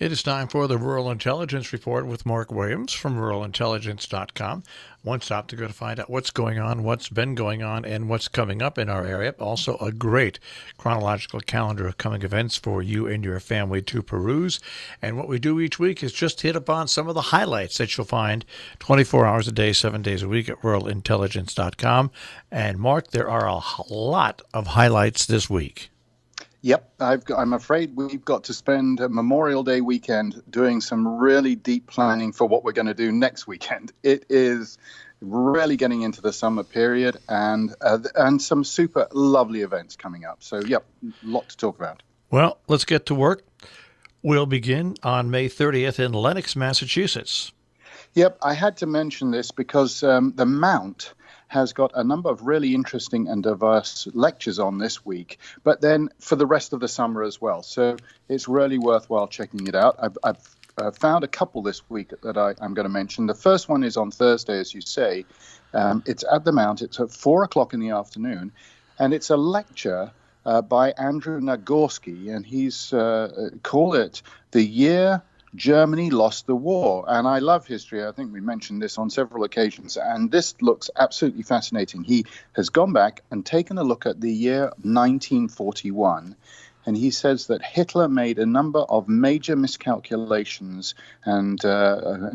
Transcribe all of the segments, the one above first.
It is time for the Rural Intelligence Report with Mark Williams from ruralintelligence.com. One stop to go to find out what's going on, what's been going on, and what's coming up in our area. Also, a great chronological calendar of coming events for you and your family to peruse. And what we do each week is just hit upon some of the highlights that you'll find 24 hours a day, 7 days a week at ruralintelligence.com. And Mark, there are a lot of highlights this week. Yep, I'm afraid we've got to spend Memorial Day weekend doing some really deep planning for what we're going to do next weekend. It is really getting into the summer period and some super lovely events coming up. So, yep, a lot to talk about. Well, let's get to work. We'll begin on May 30th in Lenox, Massachusetts. Yep, I had to mention this because the Mount has got a number of really interesting and diverse lectures on this week, but then for the rest of the summer as well. So it's really worthwhile checking it out. I've found a couple this week that I'm going to mention. The first one is on Thursday, as you say. It's at the Mount. It's at 4 o'clock in the afternoon, and it's a lecture by Andrew Nagorski, and he's called it The Year Germany Lost the War. And I love history. I think we mentioned this on several occasions. And this looks absolutely fascinating. He has gone back and taken a look at the year 1941. And he says that Hitler made a number of major miscalculations and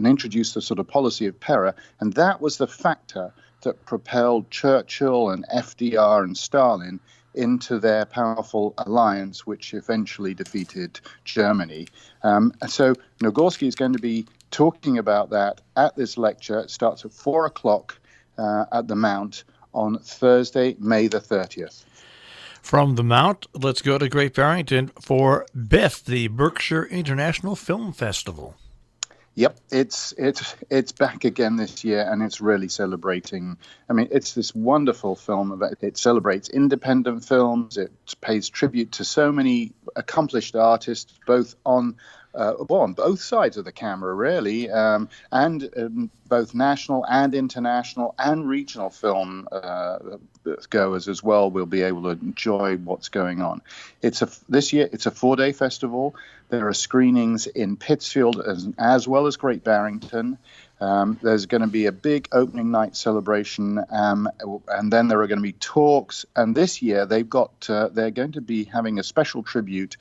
introduced a sort of policy of terror. And that was the factor that propelled Churchill and FDR and Stalin into their powerful alliance, which eventually defeated Germany. So Nagorski is going to be talking about that at this lecture. It starts at 4 o'clock at the Mount on Thursday, May the 30th. From the Mount, let's go to Great Barrington for BIFF, the Berkshire International Film Festival. Yep, it's back again this year, and it's really celebrating. I mean, it's this wonderful film. It celebrates independent films. It pays tribute to so many accomplished artists, both on both sides of the camera, really, and both national and international and regional film goers as well will be able to enjoy what's going on. This year it's a 4-day festival. There are screenings in Pittsfield as well as Great Barrington. There's going to be a big opening night celebration, and then there are going to be talks. And this year they're going to be having a special tribute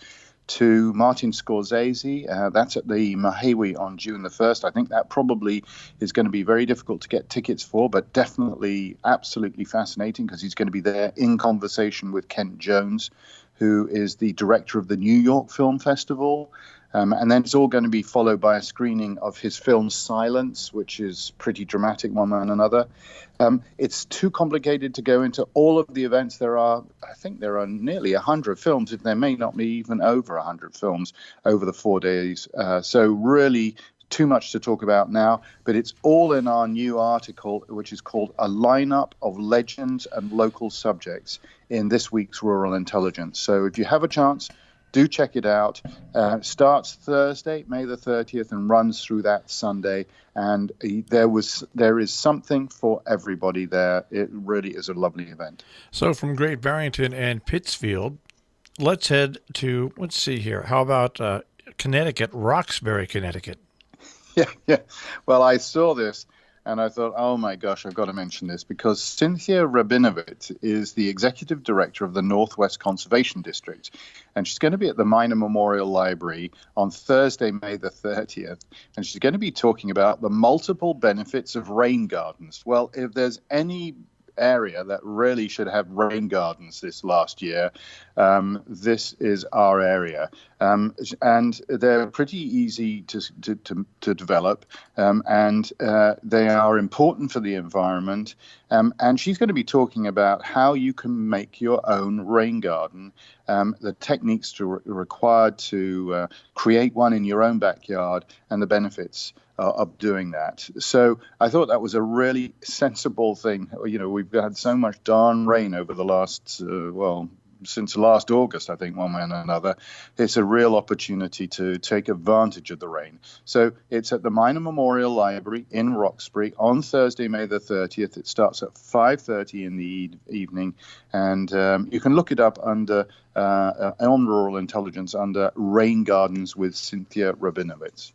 to Martin Scorsese. That's at the Mahawi on June the 1st. I think that probably is going to be very difficult to get tickets for, but definitely absolutely fascinating because he's going to be there in conversation with Kent Jones, who is the director of the New York Film Festival. And then it's all going to be followed by a screening of his film Silence, which is pretty dramatic, one way and another. It's too complicated to go into all of the events. I think there are nearly 100 films, if there may not be even over 100 films over the 4 days. So really too much to talk about now, but it's all in our new article, which is called A Lineup of Legends and Local Subjects in this week's Rural Intelligence. So if you have a chance, do check it out. Starts Thursday, May the 30th, and runs through that Sunday. And there is something for everybody there. It really is a lovely event. So from Great Barrington and Pittsfield, let's head to, let's see here. How about Connecticut, Roxbury, Connecticut? Yeah. Well, I saw this and I thought, oh my gosh, I've got to mention this because Cynthia Rabinovich is the executive director of the Northwest Conservation District. And she's going to be at the Minor Memorial Library on Thursday, May the 30th. And she's going to be talking about the multiple benefits of rain gardens. Well, if there's any area that really should have rain gardens this last year, this is our area, and they're pretty easy to develop, and they are important for the environment. And she's going to be talking about how you can make your own rain garden, the techniques required to create one in your own backyard, and the benefits of doing that. So I thought that was a really sensible thing. You know, we've had so much darn rain over the last, since last August, I think, one way and another. It's a real opportunity to take advantage of the rain. So it's at the Minor Memorial Library in Roxbury on Thursday, May the 30th. It starts at 5:30 in the evening, and you can look it up under on Rural Intelligence under Rain Gardens with Cynthia Rabinowitz.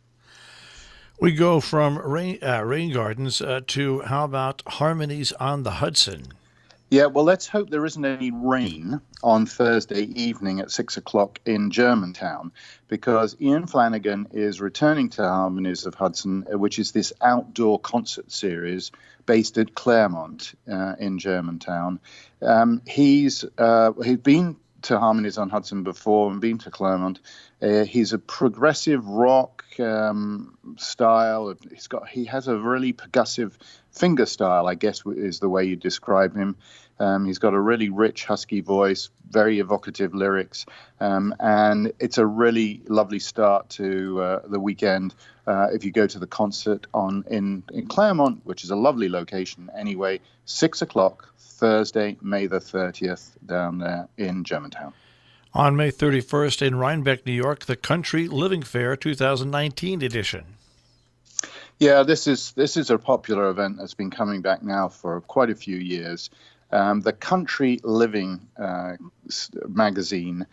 We go from rain gardens to how about Harmonies on the Hudson? Yeah, well, let's hope there isn't any rain on Thursday evening at 6 o'clock in Germantown, because Ian Flanagan is returning to Harmonies of Hudson, which is this outdoor concert series based at Claremont in Germantown. He's been to Harmonies on Hudson before and been to Claremont. He's a progressive rock style. He has a really percussive finger style, I guess is the way you describe him. He's got a really rich, husky voice, very evocative lyrics, and it's a really lovely start to the weekend if you go to the concert in Claremont, which is a lovely location anyway. 6 o'clock, Thursday, May the 30th, down there in Germantown. On May 31st in Rhinebeck, New York, the Country Living Fair 2019 edition. Yeah, this is a popular event that's been coming back now for quite a few years. The Country Living magazine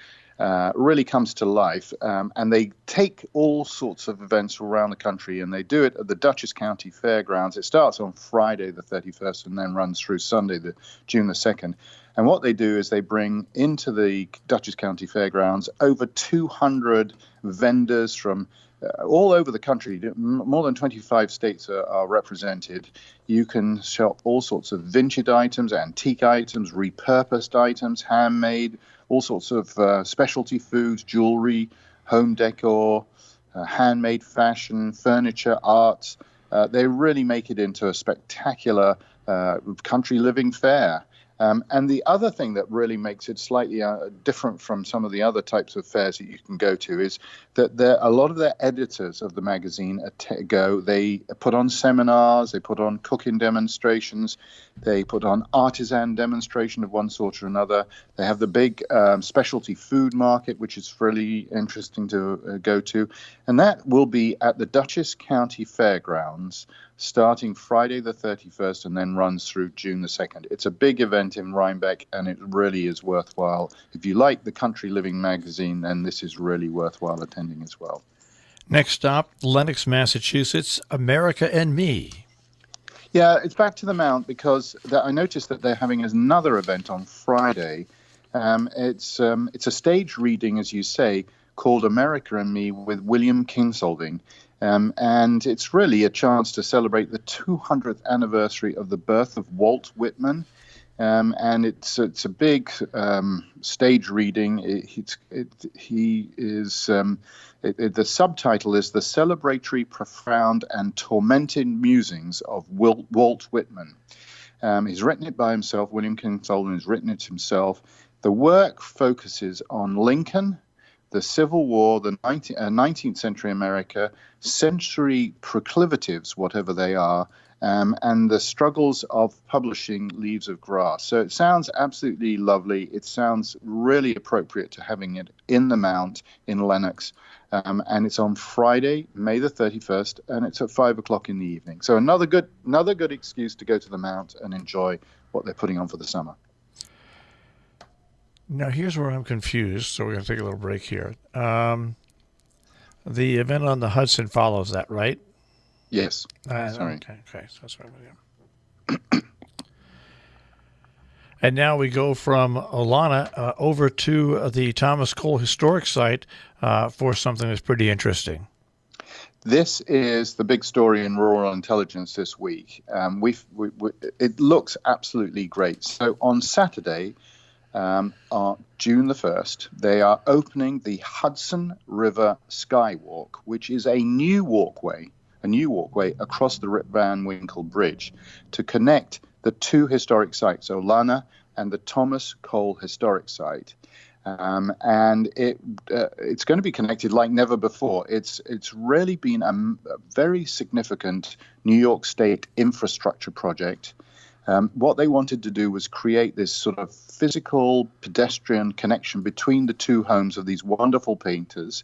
really comes to life, and they take all sorts of events around the country, and they do it at the Dutchess County Fairgrounds. It starts on Friday the 31st and then runs through Sunday, June the 2nd. And what they do is they bring into the Dutchess County Fairgrounds over 200 vendors from all over the country. More than 25 states are represented. You can shop all sorts of vintage items, antique items, repurposed items, handmade, all sorts of specialty foods, jewelry, home decor, handmade fashion, furniture, arts. They really make it into a spectacular country living fair. And the other thing that really makes it slightly different from some of the other types of fairs that you can go to is that a lot of the editors of the magazine they put on seminars, they put on cooking demonstrations, they put on artisan demonstration of one sort or another. They have the big specialty food market, which is really interesting to go to. And that will be at the Dutchess County Fairgrounds starting Friday the 31st and then runs through June the 2nd. It's a big event in Rhinebeck, and it really is worthwhile. If you like the Country Living magazine, then this is really worthwhile attending as well. Next stop, Lenox, Massachusetts, America and Me. Yeah, it's back to the Mount because I noticed that they're having another event on Friday. It's a stage reading, as you say, called America and Me with William Kinsolding. And it's really a chance to celebrate the 200th anniversary of the birth of Walt Whitman. And it's a big stage reading. The subtitle is The Celebratory, Profound, and Tormented Musings of Walt Whitman. He's written it by himself. William Kinsolding has written it himself. The work focuses on Lincoln, the Civil War, the 19th century America, century proclivities, whatever they are, and the struggles of publishing Leaves of Grass. So it sounds absolutely lovely. It sounds really appropriate to having it in the Mount in Lenox. And it's on Friday, May the 31st, and it's at 5 o'clock in the evening. So another good excuse to go to the Mount and enjoy what they're putting on for the summer. Now, here's where I'm confused, so we're going to take a little break here. The event on the Hudson follows that, right? Yes. Sorry. Okay. So that's right. And now we go from Olana over to the Thomas Cole Historic Site for something that's pretty interesting. This is the big story in Rural Intelligence this week. It looks absolutely great. So on Saturday, on June the 1st, they are opening the Hudson River Skywalk, which is a new walkway across the Rip Van Winkle Bridge to connect the two historic sites, Olana and the Thomas Cole Historic Site. And it's going to be connected like never before. It's really been a very significant New York State infrastructure project. What they wanted to do was create this sort of physical pedestrian connection between the two homes of these wonderful painters.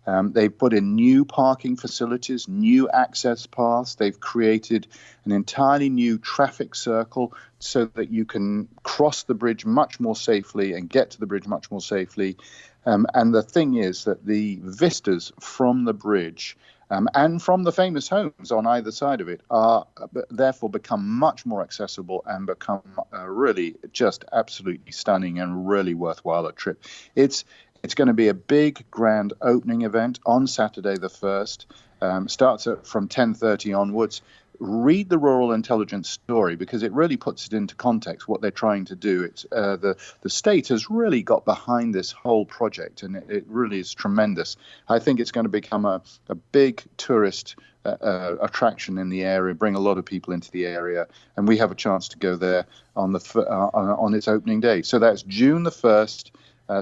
They've put in new parking facilities, new access paths. They've created an entirely new traffic circle so that you can cross the bridge much more safely and get to the bridge much more safely. And the thing is that the vistas from the bridge and from the famous homes on either side of it are therefore become much more accessible and become really just absolutely stunning and really worthwhile a trip. It's going to be a big, grand opening event on Saturday the 1st. Starts from 10:30 onwards. Read the Rural Intelligence story because it really puts it into context what they're trying to do. It's the state has really got behind this whole project, and it really is tremendous. I think it's going to become a big tourist attraction in the area, bring a lot of people into the area, and we have a chance to go there on its opening day. So that's June the 1st.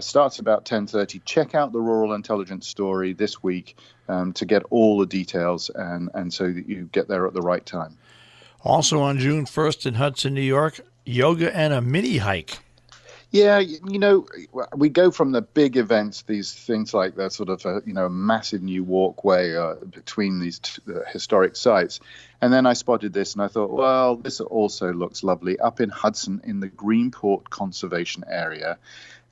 Starts about 10:30. Check out the Rural Intelligence story this week to get all the details and so that you get there at the right time. Also on June 1st in Hudson, New York, yoga and a mini hike. Yeah, we go from the big events, these things like that sort of, a massive new walkway between these historic sites. And then I spotted this and I thought, well, this also looks lovely up in Hudson in the Greenport Conservation Area.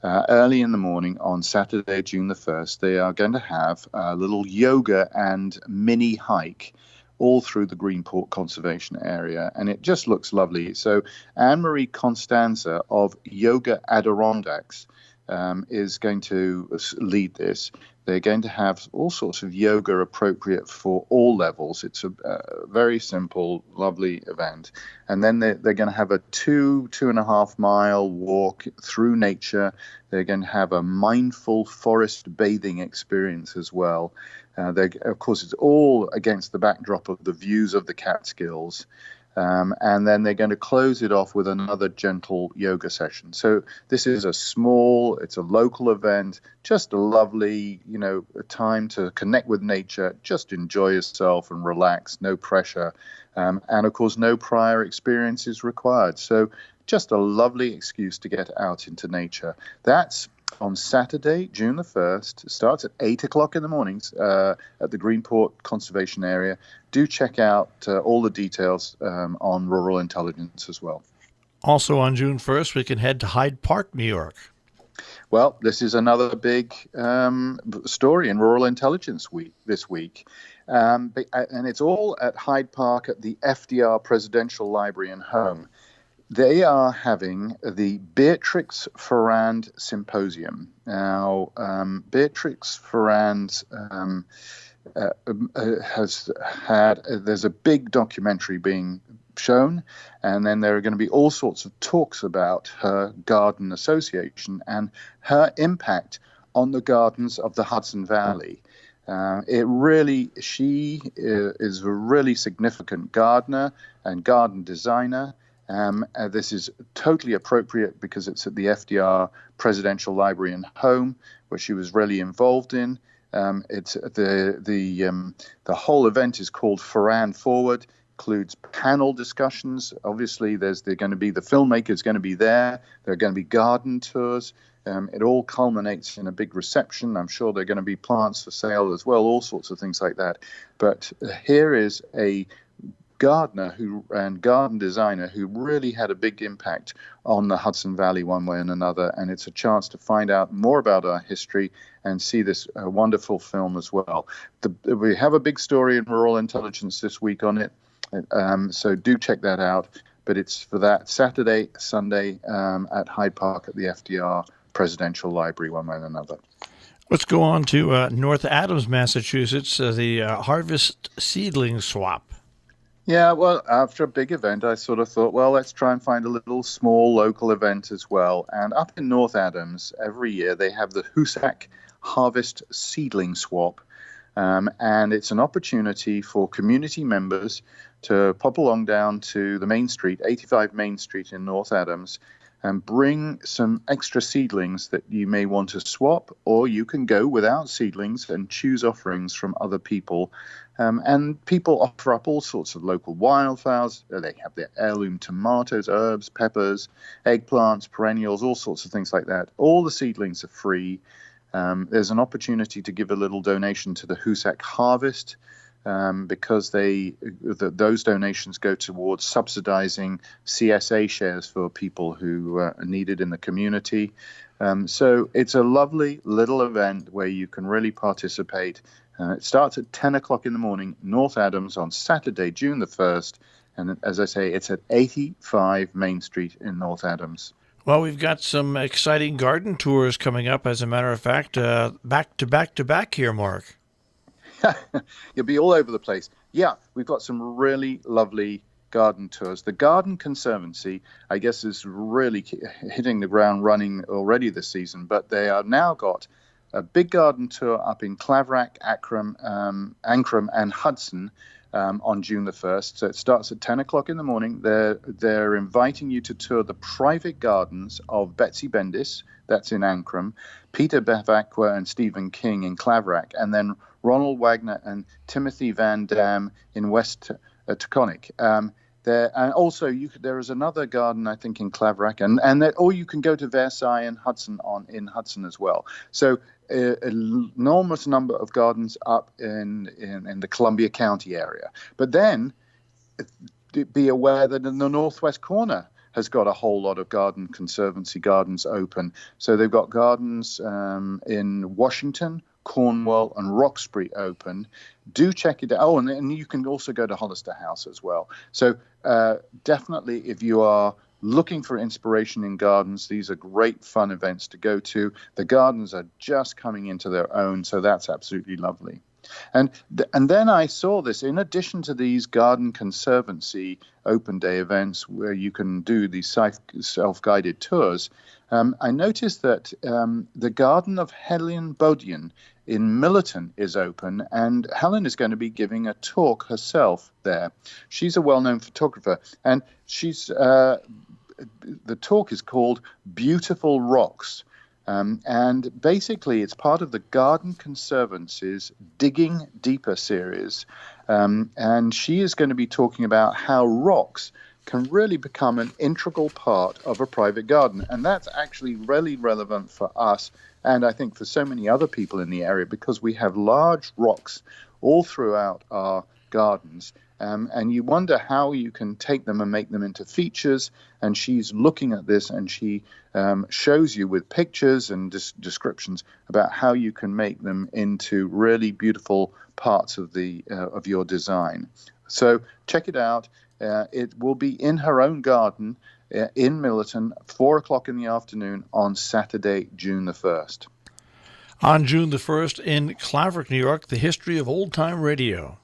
Early in the morning on Saturday, June the 1st, they are going to have a little yoga and mini hike all through the Greenport Conservation Area, and it just looks lovely. So Anne-Marie Constanza of Yoga Adirondacks is going to lead this. They're going to have all sorts of yoga appropriate for all levels. It's a very simple, lovely event. And then they're going to have a 2.5 mile walk through nature. They're going to have a mindful forest bathing experience as well. Of course, it's all against the backdrop of the views of the Catskills. And then they're going to close it off with another gentle yoga session. So this is it's a local event, just a lovely, a time to connect with nature, just enjoy yourself and relax, no pressure. And of course, no prior experience is required. So just a lovely excuse to get out into nature. That's on Saturday, June the 1st. It starts at 8 o'clock in the mornings at the Greenport Conservation Area. Do check out all the details on Rural Intelligence as well. Also on June 1st, we can head to Hyde Park, New York. Well, this is another big story in Rural Intelligence Week this week. And it's all at Hyde Park at the FDR Presidential Library and Home. They are having the Beatrix Farrand Symposium. Now, Beatrix Farrand there's a big documentary being shown, and then there are going to be all sorts of talks about her garden association and her impact on the gardens of the Hudson Valley. She is a really significant gardener and garden designer. This is totally appropriate because it's at the FDR Presidential Library and Home, where she was really involved in. It's the whole event is called Farrand Forward. Includes panel discussions. Obviously, the filmmakers going to be there. There are going to be garden tours. It all culminates in a big reception. I'm sure there are going to be plants for sale as well, all sorts of things like that. But here is a gardener and garden designer who really had a big impact on the Hudson Valley one way and another, and it's a chance to find out more about our history and see this wonderful film as well. We have a big story in Rural Intelligence this week on it, so do check that out. But it's for that Saturday, Sunday at Hyde Park at the FDR Presidential Library one way and another. Let's go on to North Adams, Massachusetts, the Harvest Seedling Swap. Yeah, well, after a big event, I sort of thought, well, let's try and find a little small local event as well. And up in North Adams, every year they have the Hoosac Harvest Seedling Swap. And it's an opportunity for community members to pop along down to the Main Street, 85 Main Street in North Adams, and bring some extra seedlings that you may want to swap, or you can go without seedlings and choose offerings from other people. And people offer up all sorts of local wildflowers. They have their heirloom tomatoes, herbs, peppers, eggplants, perennials, all sorts of things like that. All the seedlings are free. There's an opportunity to give a little donation to the Hoosac Harvest, because those donations go towards subsidizing CSA shares for people who are needed in the community. So it's a lovely little event where you can really participate. It starts at 10 o'clock in the morning, North Adams, on Saturday, June the 1st. And as I say, it's at 85 Main Street in North Adams. Well, we've got some exciting garden tours coming up, as a matter of fact, back to back to back here, Mark. You'll be all over the place. Yeah, we've got some really lovely garden tours. The Garden Conservancy, I guess, is really hitting the ground running already this season, but they have now got a big garden tour up in Claverack, Ancram, and Hudson on June the 1st. So it starts at 10 o'clock in the morning. They're inviting you to tour the private gardens of Betsy Bendis, that's in Ancram, Peter Bevacqua and Stephen King in Claverack, and then Ronald Wagner and Timothy Van Dam in West Taconic. And also there is another garden, I think, in Claverack, or you can go to Versailles and Hudson in Hudson as well. So an enormous number of gardens up in the Columbia County area. But then be aware that in the northwest corner has got a whole lot of Garden Conservancy gardens open. So they've got gardens in Washington, Cornwall, and Roxbury open. Do check it out. Oh, and you can also go to Hollister House as well. So definitely, if you are looking for inspiration in gardens, these are great fun events to go to. The gardens are just coming into their own, so that's absolutely lovely. And then I saw this, in addition to these Garden Conservancy open day events where you can do these self-guided tours, I noticed that the Garden of Helen Bodian in Millerton is open, and Helen is going to be giving a talk herself there. She's a well-known photographer, and the talk is called Beautiful Rocks. And basically, it's part of the Garden Conservancy's Digging Deeper series. And she is going to be talking about how rocks can really become an integral part of a private garden. And that's actually really relevant for us, and I think for so many other people in the area, because we have large rocks all throughout our gardens. And you wonder how you can take them and make them into features. And she's looking at this, and she shows you with pictures and descriptions about how you can make them into really beautiful parts of your design. So check it out. It will be in her own garden in Millerton, 4 o'clock in the afternoon on Saturday, June the 1st. On June the 1st in Claverack, New York, the history of old-time radio.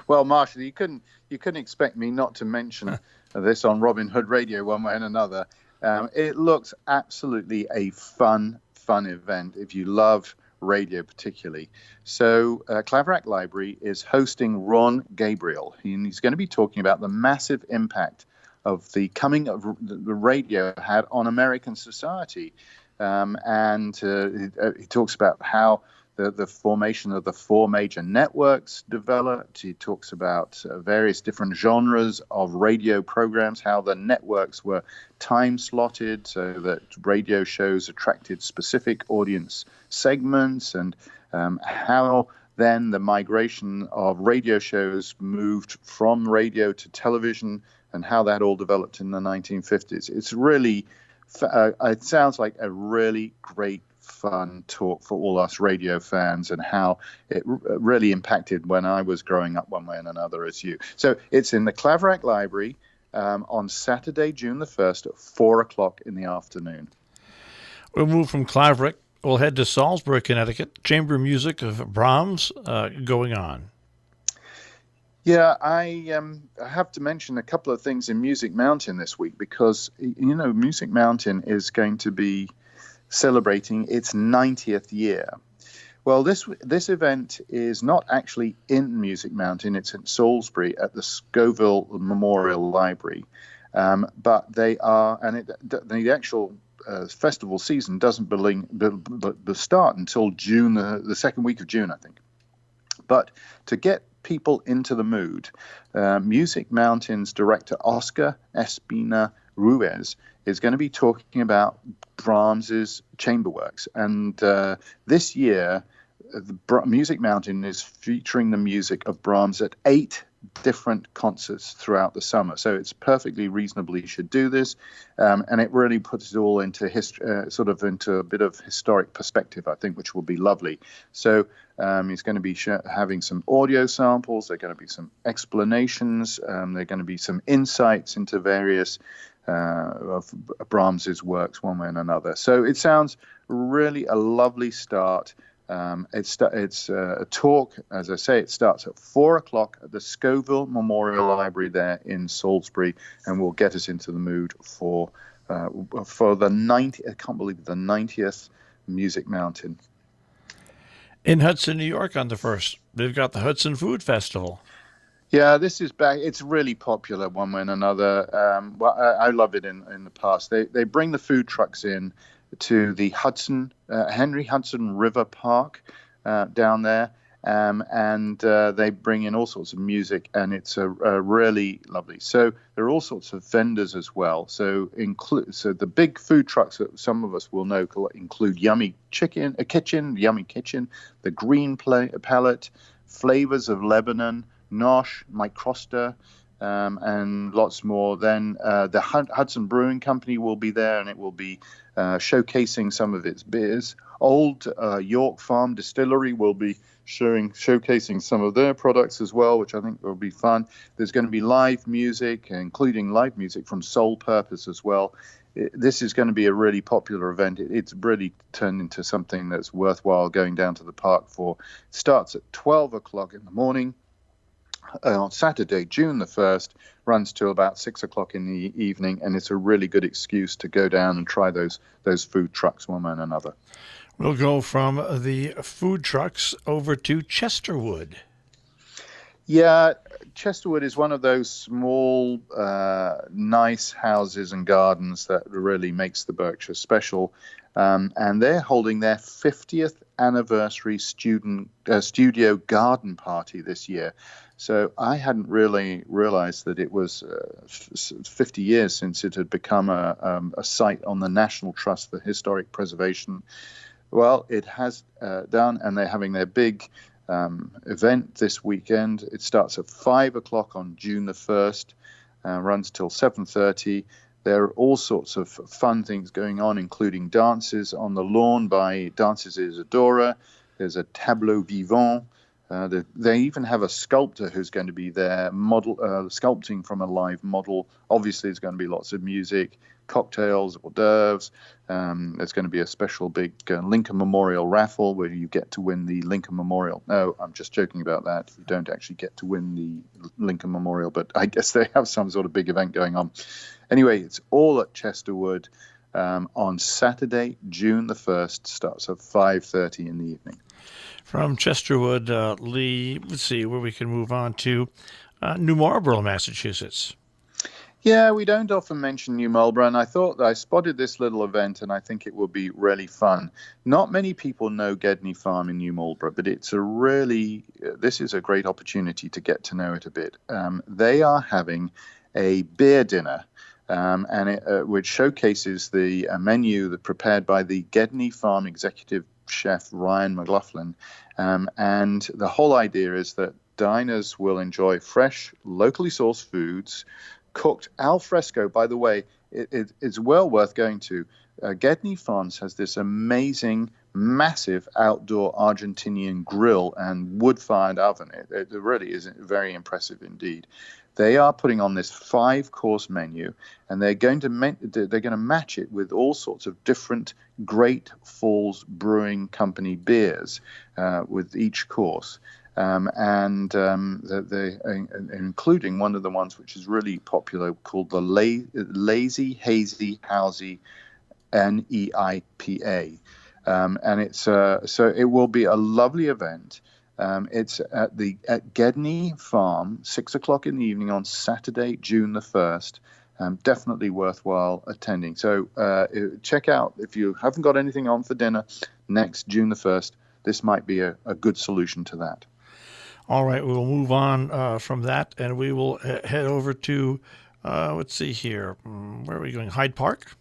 Well, Marshall, you couldn't expect me not to mention this on Robin Hood Radio one way and another. It looks absolutely a fun event if you love radio particularly. So Claverack Library is hosting Ron Gabriel. He's going to be talking about the massive impact of the coming of the radio had on American society. And he talks about how the formation of the four major networks developed. He talks about various different genres of radio programs, how the networks were time slotted so that radio shows attracted specific audience segments, and how then the migration of radio shows moved from radio to television, and how that all developed in the 1950s. It's really, it sounds like a really great fun talk for all us radio fans, and how it really impacted when I was growing up one way and another as you. So it's in the Claverack Library on Saturday, June the 1st at 4 o'clock in the afternoon. We'll move from Claverack. We'll head to Salisbury, Connecticut. Chamber music of Brahms going on. Yeah, I have to mention a couple of things in Music Mountain this week, because, Music Mountain is going to be celebrating its 90th year. Well, this event is not actually in Music Mountain. It's in Salisbury at the Scoville Memorial Library. But they are, and the actual festival season doesn't start until June, the second week of June, I think. But to get people into the mood, Music Mountain's director Oscar Espina Ruiz is going to be talking about Brahms's chamber works. And this year, Music Mountain is featuring the music of Brahms at 8 different concerts throughout the summer. So it's perfectly reasonable you should do this. And it really puts it all into history, sort of into a bit of historic perspective, I think, which will be lovely. So he's going to be having some audio samples. There are going to be some explanations. There are going to be some insights into various of Brahms's works, one way and another. So it sounds really a lovely start. It's a talk, as I say, it starts at 4:00 at the Scoville Memorial Library there in Salisbury, and will get us into the mood for the 90th, I can't believe it, the 90th Music Mountain. In Hudson, New York on the 1st, they've got the Hudson Food Festival. Yeah, this is back. It's really popular one way and another. Well, I love it in the past. They bring the food trucks in to the Henry Hudson River Park down there, and they bring in all sorts of music, and it's a really lovely. So there are all sorts of vendors as well. So the big food trucks that some of us will know include Yummy Kitchen, the Green Palette, Flavors of Lebanon, Nosh, Mike Croster, and lots more. Then the Hudson Brewing Company will be there, and it will be showcasing some of its beers. Old York Farm Distillery will be showcasing some of their products as well, which I think will be fun. There's going to be live music, including live music from Soul Purpose as well. This is going to be a really popular event. It's really turned into something that's worthwhile going down to the park for. It starts at 12:00 in the morning. On Saturday, June the 1st, runs till about 6:00 in the evening, and it's a really good excuse to go down and try those food trucks one way and another. We'll go from the food trucks over to Chesterwood. Yeah, Chesterwood is one of those small, nice houses and gardens that really makes the Berkshire special. And they're holding their 50th anniversary studio garden party this year. So I hadn't really realized that it was 50 years since it had become a site on the National Trust for Historic Preservation. Well, it has done, and they're having their big event this weekend. It starts at 5:00 on June the 1st, runs till 7:30. There are all sorts of fun things going on, including dances on the lawn by Dances Isadora. There's a tableau vivant. They even have a sculptor who's going to be there, sculpting from a live model. Obviously, there's going to be lots of music, cocktails, hors d'oeuvres. There's going to be a special big Lincoln Memorial raffle where you get to win the Lincoln Memorial. No, I'm just joking about that. You don't actually get to win the Lincoln Memorial, but I guess they have some sort of big event going on. Anyway, it's all at Chesterwood on Saturday, June the 1st. Starts at 5:30 in the evening. From Chesterwood, Lee, let's see where we can move on to New Marlborough, Massachusetts. Yeah, we don't often mention New Marlborough, and I thought I spotted this little event, and I think it will be really fun. Not many people know Gedney Farm in New Marlborough, but this is a great opportunity to get to know it a bit. They are having a beer dinner, which showcases the menu that prepared by the Gedney Farm executive chef Ryan McLaughlin, and the whole idea is that diners will enjoy fresh, locally sourced foods, cooked al fresco. By the way, it's well worth going to. Gedney Farms has this amazing, massive outdoor Argentinian grill and wood-fired oven. It really is very impressive indeed. They are putting on this 5-course menu, and they're going to match it with all sorts of different Great Falls Brewing Company beers with each course. Including one of the ones which is really popular called the Lazy Hazy Housey NEIPA. And it's so it will be a lovely event. It's at Gedney Farm, 6:00 in the evening on Saturday, June the 1st. Definitely worthwhile attending. So check out, if you haven't got anything on for dinner next June the 1st, this might be a good solution to that. All right, we will move on from that, and we will head over to, let's see here, where are we going? Hyde Park?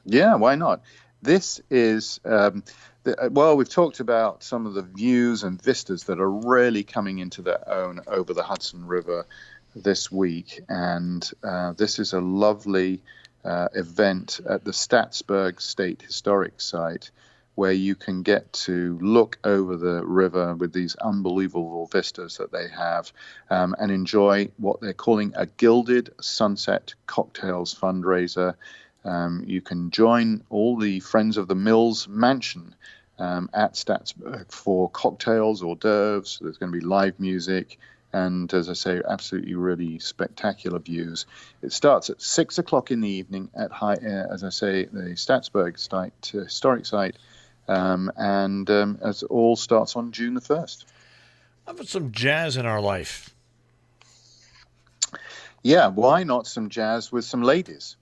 Yeah, why not? This is, we've talked about some of the views and vistas that are really coming into their own over the Hudson River this week. And this is a lovely event at the Statsburg State Historic Site, where you can get to look over the river with these unbelievable vistas that they have, and enjoy what they're calling a Gilded Sunset Cocktails fundraiser. You can join all the Friends of the Mills Mansion at Statsburg for cocktails, hors d'oeuvres. There's going to be live music, and as I say, absolutely really spectacular views. It starts at 6 o'clock in the evening at the Statsburg Historic Site, and it all starts on June the 1st. How about some jazz in our life? Yeah, why not some jazz with some ladies?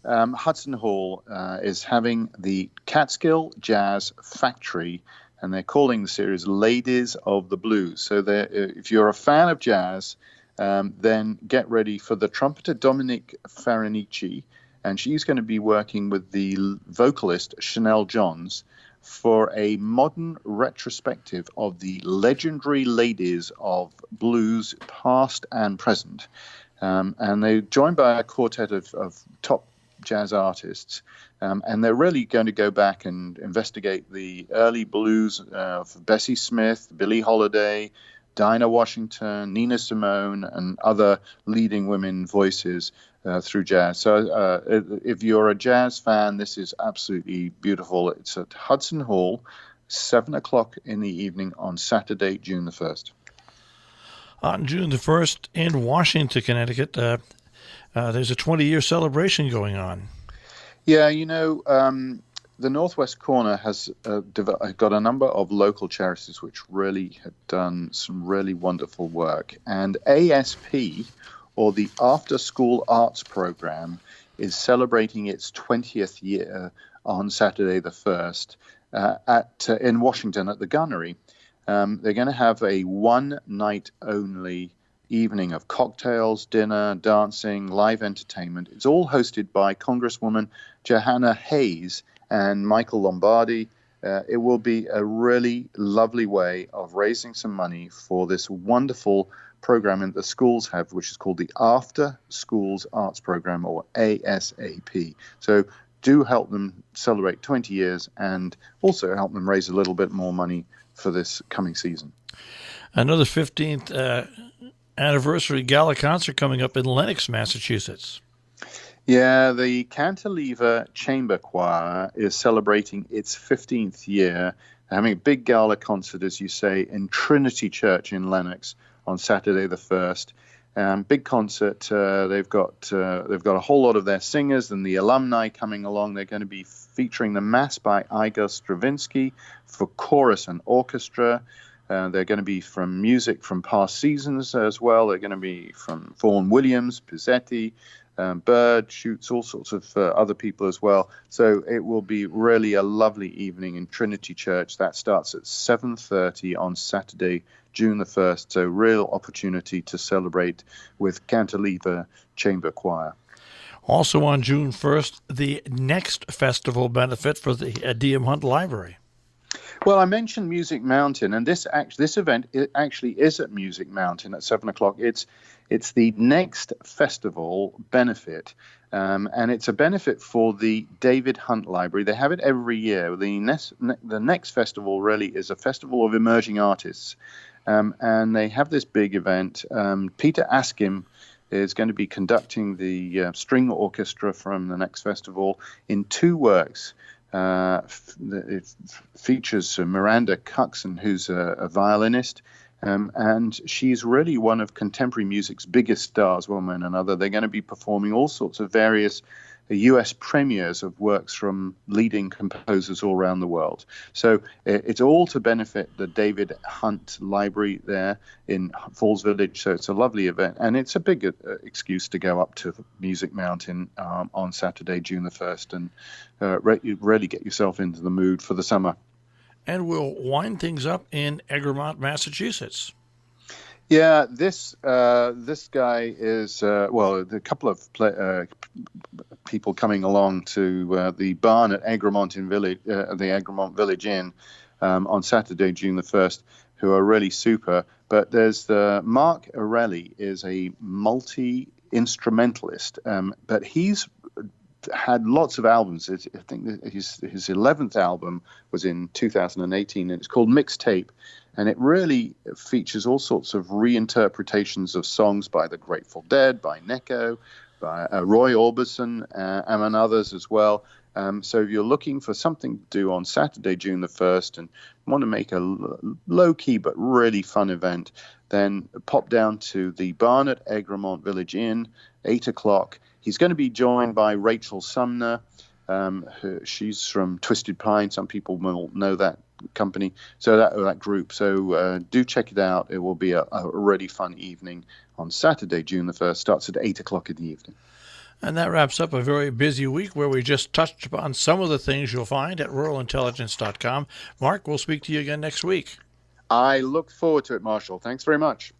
Hudson Hall is having the Catskill Jazz Factory, and they're calling the series Ladies of the Blues. So if you're a fan of jazz, then get ready for the trumpeter Dominique Farinici, and she's going to be working with the vocalist Chanel Johns for a modern retrospective of the legendary ladies of blues, past and present. And they're joined by a quartet of top jazz artists, and they're really going to go back and investigate the early blues of Bessie Smith, Billie Holiday, Dinah Washington, Nina Simone, and other leading women voices through jazz. So if you're a jazz fan, this is absolutely beautiful. It's at Hudson Hall, 7 o'clock in the evening on Saturday, June the 1st. On June the 1st in Washington, Connecticut, there's a 20-year celebration going on. Yeah, the Northwest Corner has got a number of local charities which really have done some really wonderful work. And ASP, or the After School Arts Program, is celebrating its 20th year on Saturday the 1st in Washington at the Gunnery. They're going to have a one-night-only evening of cocktails, dinner, dancing, live entertainment. It's all hosted by Congresswoman Johanna Hayes and Michael Lombardi. It will be a really lovely way of raising some money for this wonderful program that the schools have, which is called the After Schools Arts Program, or ASAP. So do help them celebrate 20 years and also help them raise a little bit more money for this coming season. Another 15th anniversary gala concert coming up in Lenox, Massachusetts. Yeah, the Cantilever Chamber Choir is celebrating its 15th year, having a big gala concert, as you say, in Trinity Church in Lenox on Saturday the 1st. Big concert. They've got a whole lot of their singers and the alumni coming along. They're going to be featuring the Mass by Igor Stravinsky for chorus and orchestra. They're going to be from music from past seasons as well. They're going to be from Vaughan Williams, Pizzetti, Bird, Schutz, all sorts of other people as well. So it will be really a lovely evening in Trinity Church. That starts at 7:30 on Saturday, June the 1st. So real opportunity to celebrate with Cantilever Chamber Choir. Also on June 1st, the next festival benefit for the D.M. Hunt Library. Well, I mentioned Music Mountain, and this event actually is at Music Mountain at 7 o'clock. It's the next festival benefit, and it's a benefit for the David Hunt Library. They have it every year. The next festival really is a festival of emerging artists, and they have this big event. Peter Askim is going to be conducting the string orchestra from the next festival in two works. It features Miranda Cuxon, who's a violinist, and she's really one of contemporary music's biggest stars, one way and another. They're going to be performing all sorts of various US premieres of works from leading composers all around the world. So it's all to benefit the David Hunt Library there in Falls Village. So it's a lovely event, and it's a big excuse to go up to Music Mountain on Saturday, June the 1st, and really get yourself into the mood for the summer. And we'll wind things up in Egremont, Massachusetts. Yeah, this guy is a couple of people coming along to the barn at Egremont the Egremont Village Inn on Saturday, June the 1st, who are really super. But there's Mark Arelli is a multi-instrumentalist, but he's had lots of albums. I think his 11th album was in 2018, and it's called Mixtape. And it really features all sorts of reinterpretations of songs by the Grateful Dead, by Necco, by Roy Orbison, and others as well. So if you're looking for something to do on Saturday, June the 1st, and want to make a low-key but really fun event, then pop down to the barn at Egremont Village Inn, 8 o'clock. He's going to be joined by Rachel Sumner. She's from Twisted Pine. Some people will know that company, so that group. So do check it out. It will be a really fun evening on Saturday, June the 1st. Starts at 8 o'clock in the evening. And that wraps up a very busy week where we just touched upon some of the things you'll find at ruralintelligence.com. Mark, we'll speak to you again next week. I look forward to it, Marshall. Thanks very much.